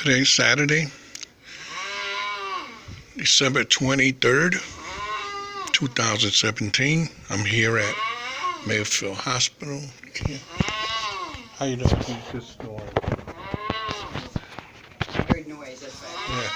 Today's Saturday, December 23rd, 2017. I'm here at Mayfield Hospital. How you doing? He's just snoring. I heard noise, that's right. Yeah.